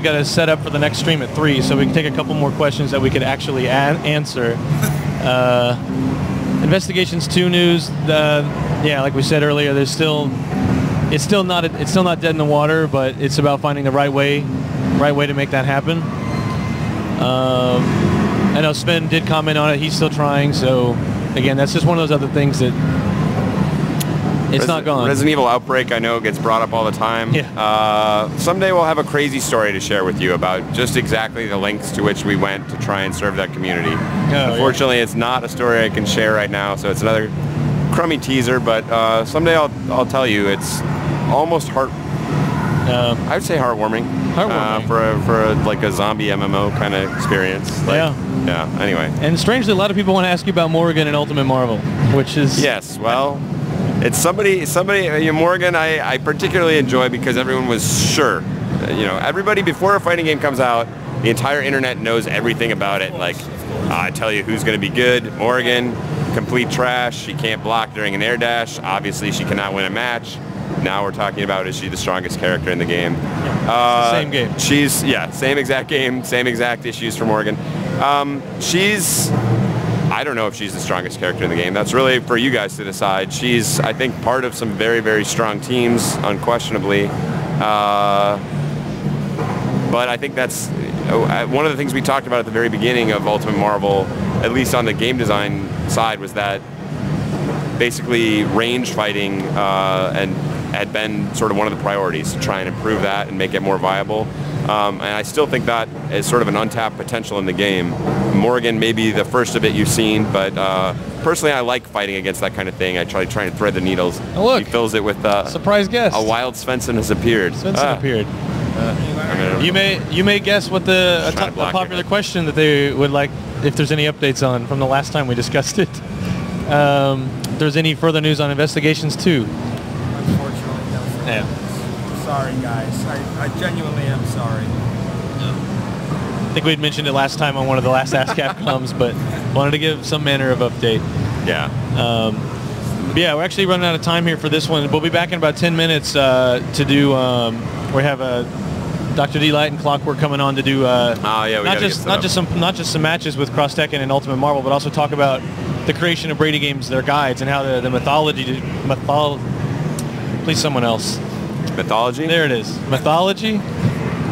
we got to set up for the next stream at 3, so we can take a couple more questions that we could actually answer. Investigations 2 news. Yeah, like we said earlier, it's still not dead in the water, but it's about finding the right way to make that happen. I know Sven did comment on it. He's still trying. So again, that's just one of those other things that it's not gone. Resident Evil Outbreak, I know, gets brought up all the time. Yeah. Someday we'll have a crazy story to share with you about just exactly the lengths to which we went to try and serve that community. Unfortunately, it's not a story I can share right now, so it's another crummy teaser. But someday I'll tell you. It's almost I would say heartwarming. For like a zombie MMO kind of experience. Like, yeah. Anyway. And strangely, a lot of people want to ask you about Morrigan and Ultimate Marvel, which is yes. Well. It's somebody, Morrigan I particularly enjoy because everyone was sure. Everybody before a fighting game comes out, the entire internet knows everything about it. Like, I tell you who's going to be good. Morrigan, complete trash. She can't block during an air dash. Obviously, she cannot win a match. Now we're talking about, is she the strongest character in the game? Same game. Same exact game, same exact issues for Morrigan. I don't know if she's the strongest character in the game. That's really for you guys to decide. She's, I think, part of some very, very strong teams, unquestionably. But I think that's one of the things we talked about at the very beginning of Ultimate Marvel, at least on the game design side, was that basically range fighting and had been sort of one of the priorities to try and improve that and make it more viable. And I still think that is sort of an untapped potential in the game. Morrigan may be the first of it you've seen, but personally I like fighting against that kind of thing. I try and thread the needles. Oh, look. He fills it with surprise guest. A wild Svensson has appeared. Svensson appeared. You may guess what a popular question that they would like, if there's any updates on from the last time we discussed it. If there's any further news on Investigations 2. Unfortunately, no. Yeah. Sorry, guys. I genuinely am sorry. I think we'd mentioned it last time on one of the last Ask Capcoms, but wanted to give some manner of update. Yeah. Yeah, we're actually running out of time here for this one. We'll be back in about 10 minutes to do. We have Dr. D Light and Clockwork coming on to do. Not just some matches with Cross Tekken and Ultimate Marvel, but also talk about the creation of Brady games, their guides, and how the mythology. Please, someone else. Mythology? There it is. Mythology?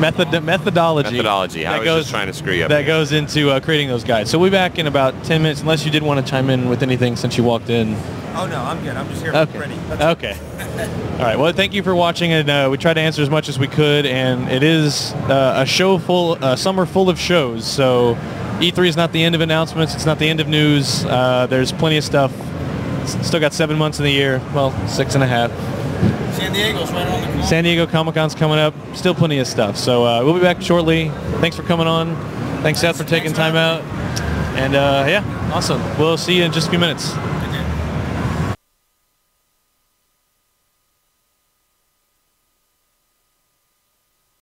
Methodology. Methodology. I was just trying to screw you up. That goes into creating those guides. So we'll be back in about 10 minutes, unless you did want to chime in with anything since you walked in. Oh, no, I'm good. I'm just here for Brady. Okay. All right. Well, thank you for watching, and we tried to answer as much as we could, and it is a summer full of shows. So E3 is not the end of announcements. It's not the end of news. There's plenty of stuff. Still got 7 months in the year. Well, 6.5. San Diego's right on the corner. San Diego Comic-Con's coming up. Still plenty of stuff. So we'll be back shortly. Thanks for coming on. Thanks, Seth, for taking time out. And yeah, awesome. We'll see you in just a few minutes.